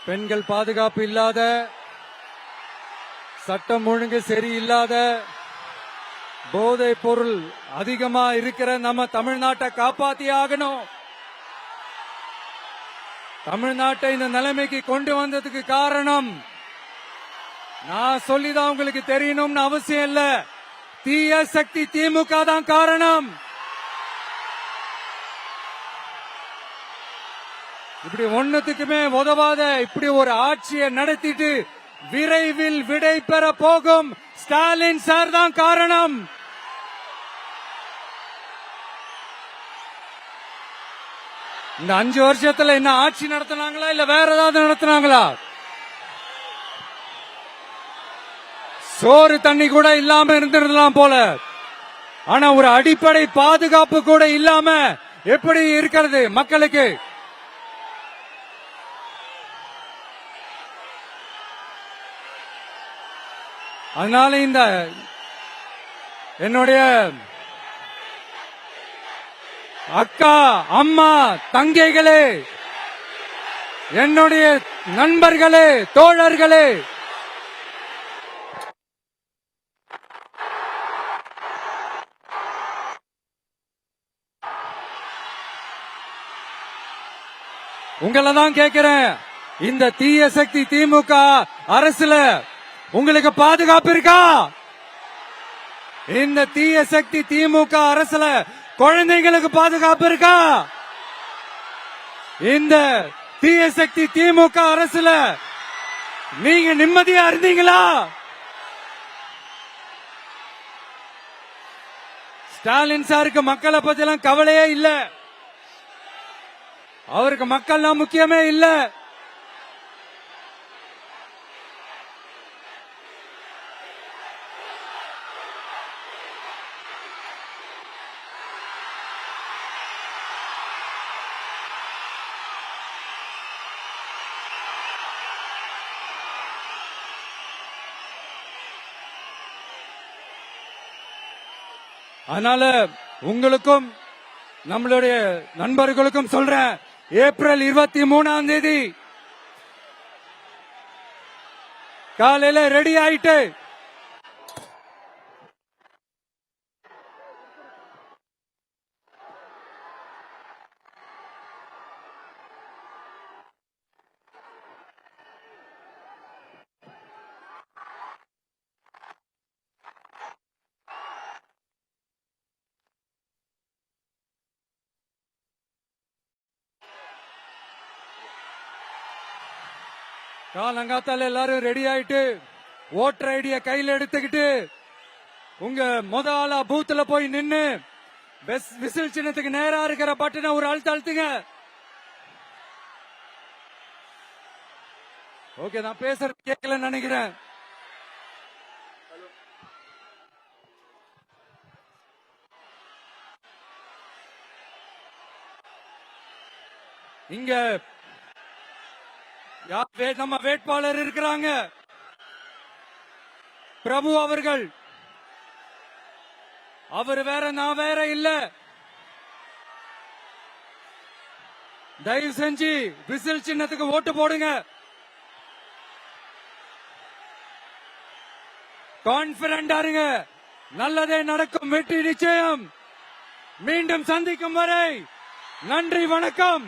பெண்கள் பாதுகாப்பு இல்லாத, சட்டம் ஒழுங்கு சரியில்லாத, போதை பொருள் அதிகமா இருக்கிற நம்ம தமிழ்நாட்டை காப்பாத்தி ஆகணும். தமிழ்நாட்டை இந்த நிலைமைக்கு கொண்டு வந்ததுக்கு காரணம் நான் சொல்லிதான் உங்களுக்கு தெரியணும்னு அவசியம் இல்ல, தீய சக்தி திமுக தான் காரணம். இப்படி ஒண்ணுத்துக்குமே உதவாத இப்படி ஒரு ஆட்சியை நடத்திட்டு விரைவில் விடை பெற போகும் ஸ்டாலின் சார் தான் காரணம். இந்த 5 வருஷத்துல என்ன ஆட்சி நடத்தினாங்களா இல்ல வேற ஏதாவது நடத்தினாங்களா? சோறு தண்ணி கூட இல்லாம இருந்திருக்கலாம் போல, ஆனா ஒரு அடிப்படை பாதுகாப்பு கூட இல்லாம எப்படி இருக்கிறது மக்களுக்கு? அதனால இந்த என்னுடைய அக்கா, அம்மா, தங்கைகளே, என்னுடைய நண்பர்களே, தோழர்களே, உங்களை தான் கேட்கிறேன், இந்த தீய சக்தி திமுக அரசுல உங்களுக்கு பாதுகாப்பு இருக்கா? இந்த தீய சக்தி திமுக அரசுல குழந்தைங்களுக்கு பாதுகாப்பு இருக்கா? இந்த தீய சக்தி திமுக அரசுல நீங்க நிம்மதியா இருந்தீங்களா? ஸ்டாலின் சாருக்கு மக்களை பத்தி எல்லாம் கவலையே இல்ல, அவருக்கு மக்கள்லாம் முக்கியமே இல்ல. அதனால உங்களுக்கும் நம்மளுடைய நண்பர்களுக்கும் சொல்றேன், ஏப்ரல் 23ஆம் தேதி காலையில ரெடி ஆயிட்டு காலங்காத்தால எல்லாரும் ரெடி ஆயிட்டு ஓட்டர் ஐடிய கையில எடுத்துக்கிட்டு உங்க முத ஆளா பூத்துல போய் நின்னு விசில் சின்னத்துக்கு நேரா இருக்கிற பட்டனை ஒரு அழுத்துங்க. ஓகே, நான் பேசுறது கேட்கலன்னு நினைக்கிறேன். இங்க நம்ம வேட்பாளர் இருக்கிறாங்க, பிரபு அவர்கள். அவர் வேற, நான் வேற இல்ல. தயவு செஞ்சு விசில் சின்னத்துக்கு ஓட்டு போடுங்க. கான்பிடண்டா இருங்க, நல்லதே நடக்கும், வெற்றி நிச்சயம். மீண்டும் சந்திக்கும் வரை நன்றி, வணக்கம்.